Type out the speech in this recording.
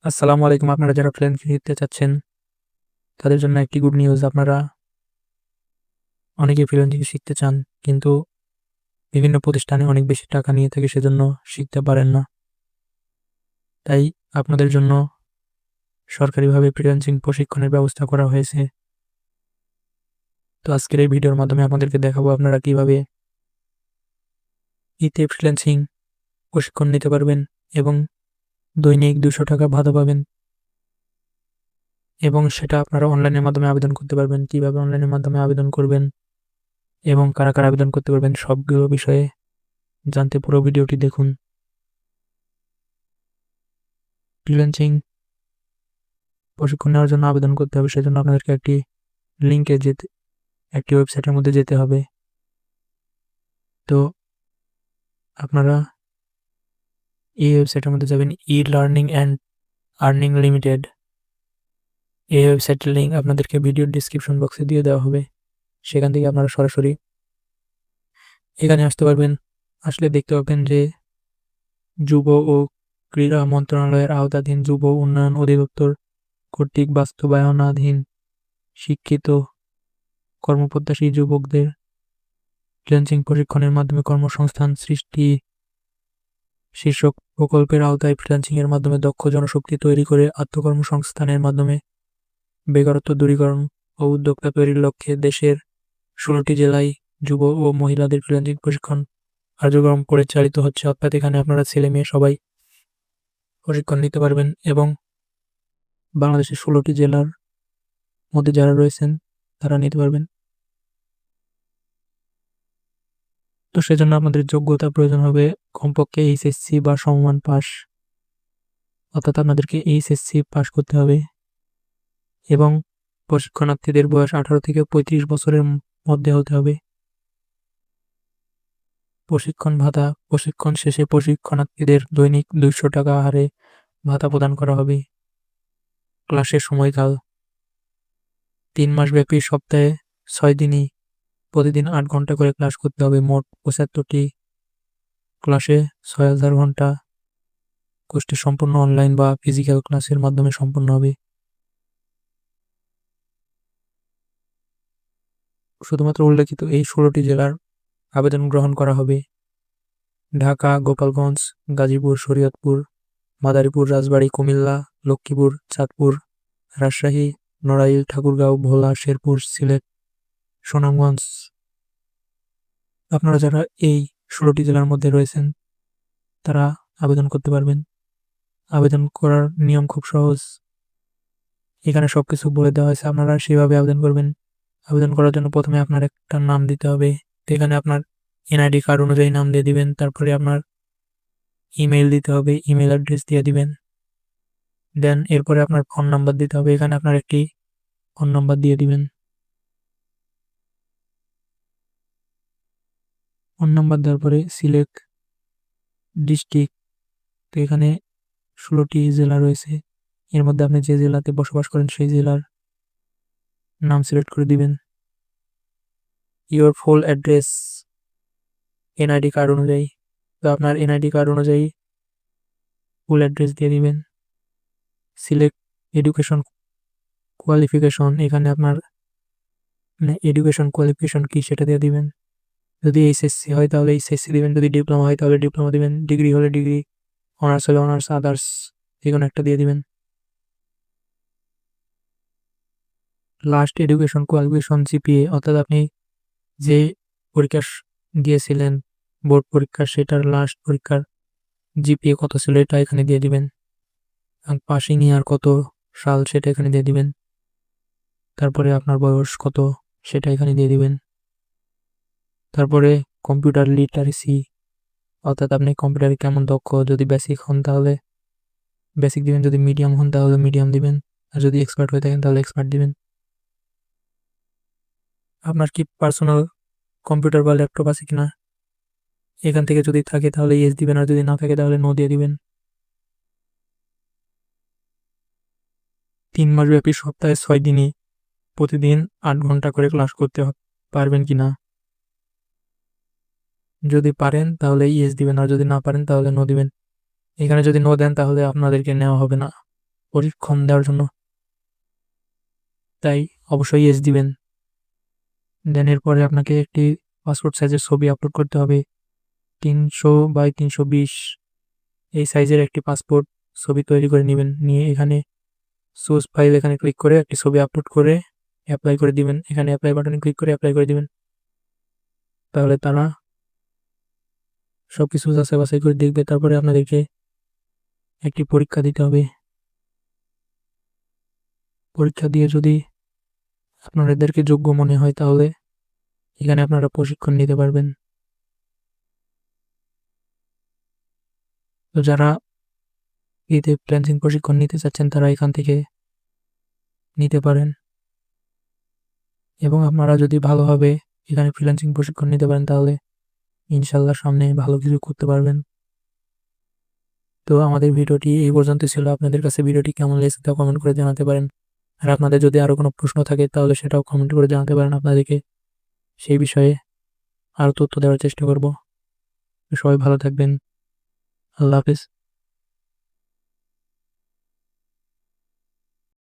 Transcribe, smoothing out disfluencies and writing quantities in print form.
আসসালামু আলাইকুম। আপনারা যারা ফ্রিল্যান্সিং শিখতে চাচ্ছেন, তাদের জন্য একটি গুড নিউজ। আপনারা অনেকেই ফ্রিল্যান্সিং শিখতে চান, কিন্তু বিভিন্ন প্রতিষ্ঠানে অনেক বেশি টাকা নিয়ে থাকে, সেজন্য শিখতে পারেন না। তাই আপনাদের জন্য সরকারিভাবে ফ্রিল্যান্সিং প্রশিক্ষণের ব্যবস্থা করা হয়েছে। তো আজকের এই ভিডিওর মাধ্যমে আপনাদেরকে দেখাবো আপনারা কিভাবে ইতে ফ্রিল্যান্সিং প্রশিক্ষণ নিতে পারবেন এবং দৈনিক 200 টাকা ভাতা পাবেন, এবং সেটা আপনারা অনলাইনের মাধ্যমে আবেদন করতে পারবেন। কিভাবে অনলাইনের মাধ্যমে আবেদন করবেন এবং কারা কারা আবেদন করতে পারবেন, সবগুলো বিষয়ে জানতে পুরো ভিডিওটি দেখুন। ফ্রিল্যান্সিং প্রশিক্ষণ নেওয়ার জন্য আবেদন করতে হবে, সেজন্য আপনাদেরকে একটি ওয়েবসাইটের মধ্যে যেতে হবে। তো আপনারা এই ওয়েবসাইটের মধ্যে যাবেন, e learning and earning limited. এই ওয়েবসাইটের লিঙ্ক আপনাদেরকে ভিডিওর ডিসক্রিপশন বক্সে দিয়ে দেওয়া হবে। সেখান থেকে আপনারা সরাসরি এখানে আসতে পারবেন। আসলে দেখতে পাবেন যে যুব ও ক্রীড়া মন্ত্রণালয়ের আওতাধীন যুব উন্নয়ন অধিদপ্তর কর্তৃক বাস্তবায়নাধীন শিক্ষিত কর্মপ্রত্যাশী যুবকদের ফ্রিল্যান্সিং প্রশিক্ষণের মাধ্যমে কর্মসংস্থান সৃষ্টি শীর্ষক প্রকল্পের আওতায় ফ্রিল্যান্সিং এর মাধ্যমে দক্ষ জনশক্তি তৈরি করে আত্মকর্মসংস্থানের মাধ্যমে বেকারত্ব দূরীকরণ ও উদ্যোক্তা তৈরির লক্ষ্যে দেশের 16টি জেলায় যুব ও মহিলাদের ফ্রিল্যান্সিং প্রশিক্ষণ কার্যক্রম পরিচালিত হচ্ছে। অর্থাৎ এখানে আপনারা ছেলে মেয়ে সবাই প্রশিক্ষণ নিতে পারবেন এবং বাংলাদেশের 16টি জেলার মধ্যে যারা রয়েছেন তারা নিতে পারবেন। তো সেজন্য আপনাদের যোগ্যতা প্রয়োজন হবে কমপক্ষে এইচএসসি বা সমমান পাস, অর্থাৎ আপনাদেরকে এইচএসসি পাস করতে হবে এবং প্রশিক্ষণার্থীদের বয়স 18 থেকে 35 বছরের মধ্যে হতে হবে। প্রশিক্ষণ ভাতা: প্রশিক্ষণ শেষে প্রশিক্ষণার্থীদের দৈনিক 200 টাকা হারে ভাতা প্রদান করা হবে। ক্লাসের সময়কাল: 3 মাস ব্যাপী, সপ্তাহে 6 দিনই প্রতিদিন 8 ঘন্টা করে ক্লাস করতে হবে। মোট 75টি ক্লাসে 6000 ঘন্টা কোর্সটি সম্পূর্ণ অনলাইন বা ফিজিক্যাল ক্লাসের মাধ্যমে সম্পন্ন হবে। শুধুমাত্র উল্লেখিত এই 16টি জেলার আবেদন গ্রহণ করা হবে: ঢাকা, গোপালগঞ্জ, গাজীপুর, শরীয়তপুর, মাদারীপুর, রাজবাড়ী, কুমিল্লা, লক্ষ্মীপুর, চাঁদপুর, রাজশাহী, নড়াইল, ঠাকুরগাঁও, ভোলা, শেরপুর, সিলেট, সুনামগঞ্জ। আপনারা যারা এই 16টি জেলার মধ্যে রয়েছেন তারা আবেদন করতে পারবেন। আবেদন করার নিয়ম খুব সহজ, এখানে সবকিছু বলে দেওয়া হয়েছে, আপনারা সেভাবে আবেদন করবেন। আবেদন করার জন্য প্রথমে আপনার একটা নাম দিতে হবে। তো এখানে আপনার এনআইডি কার্ড অনুযায়ী নাম দিয়ে দিবেন। তারপরে আপনার ইমেইল দিতে হবে, ইমেল অ্যাড্রেস দিয়ে দিবেন। দেন এরপরে আপনার ফোন নাম্বার দিতে হবে, এখানে আপনার একটি ফোন নাম্বার দিয়ে দিবেন। ফোন নাম্বার দেওয়ার পরে সিলেক্ট ডিস্ট্রিক্ট। তো এখানে 16টি জেলা রয়েছে, এর মধ্যে আপনি যে জেলাতে বসবাস করেন সেই জেলার নাম সিলেক্ট করে দিবেন। Your full address NID card অনুযায়ী, তো আপনার এনআইডি কার্ড অনুযায়ী ফুল অ্যাড্রেস দিয়ে দিবেন। সিলেক্ট এডুকেশন কোয়ালিফিকেশন, এখানে আপনার এডুকেশন কোয়ালিফিকেশন কি সেটা দিয়ে দিবেন। যদি এইচএসসি হয় তাহলে এইচএসসি দিবেন, যদি ডিপ্লোমা হয় তাহলে ডিপ্লোমা দিবেন, ডিগ্রি হলে ডিগ্রি, অনার্স হলে অনার্স, আদার্স যে কোনো একটা দিয়ে দিবেন। লাস্ট এডুকেশন কোয়ালিফিকেশন জিপিএ, অর্থাৎ আপনি যে পরীক্ষা দিয়েছিলেন বোর্ড পরীক্ষা, সেটার লাস্ট পরীক্ষার জিপিএ কত ছিল এটা এখানে দিয়ে দিবেন। পাসিং ইয়ার কত সাল সেটা এখানে দিয়ে দিবেন। তারপরে আপনার বয়স কত সেটা এখানে দিয়ে দিবেন। তারপরে কম্পিউটার লিটারেসি, অর্থাৎ আপনি কম্পিউটারে কেমন দক্ষ, যদি বেসিক হন তাহলে বেসিক দিবেন, যদি মিডিয়াম হন তাহলে মিডিয়াম দিবেন, আর যদি এক্সপার্ট হয়ে থাকেন তাহলে এক্সপার্ট দিবেন। আপনার কি পার্সোনাল কম্পিউটার বা ল্যাপটপ আছে কিনা, এখান থেকে যদি থাকে তাহলে ইয়েস দিবেন, আর যদি না থাকে তাহলে নো দিয়ে দিবেন। 3 মাস ব্যাপী, সপ্তাহে 6 দিনই প্রতিদিন 8 ঘন্টা করে ক্লাস করতে পারবেন কিনা, যদি পারেন তাহলে ইয়েস দিবেন, আর যদি না পারেন তাহলে নো দিবেন। এখানে যদি নো দেন তাহলে আপনাদেরকে নেওয়া হবে না। প্রশিক্ষণ দেওয়ার জন্য, তাই অবশ্যই ইয়েস দিবেন। দেন এরপরে আপনাকে একটি পাসপোর্ট সাইজের ছবি আপলোড করতে হবে। 300x320 এই সাইজের একটি পাসপোর্ট ছবি তৈরি করে নেবেন। নিয়ে এখানে চুজ ফাইল এখানে ক্লিক করে একটি ছবি আপলোড করে অ্যাপ্লাই করে দিবেন। এখানে অ্যাপ্লাই বাটনে ক্লিক করে অ্যাপ্লাই করে দিবেন। তাহলে তারা সবকিছু যাচাই বাছাই করে দেখবে। তারপরে আপনাদেরকে একটি পরীক্ষা দিতে হবে। পরীক্ষা দিয়ে যদি আপনাদেরকে যোগ্য মনে হয় তাহলে এখানে আপনারা প্রশিক্ষণ নিতে পারবেন। তো যারা ফ্রিতে ফ্রিল্যান্সিং প্রশিক্ষণ নিতে চাচ্ছেন তারা এখান থেকে নিতে পারেন, এবং আপনারা যদি ভালোভাবে এখানে ফ্রিল্যান্সিং প্রশিক্ষণ নিতে পারেন তাহলে ইনশাল্লাহ সামনে ভালো কিছু করতে পারবেন। তো আমাদের ভিডিওটি এই পর্যন্ত ছিল। আপনাদের কাছে ভিডিওটি কেমন লেগেছে তা কমেন্ট করে জানাতে পারেন। আর আপনাদের যদি আরো কোনো প্রশ্ন থাকে তাহলে সেটাও কমেন্ট করে জানাতে পারেন। আপনাদেরকে সেই বিষয়ে আরো তথ্য দেওয়ার চেষ্টা করব। সবাই ভালো থাকবেন। আল্লাহ হাফেজ।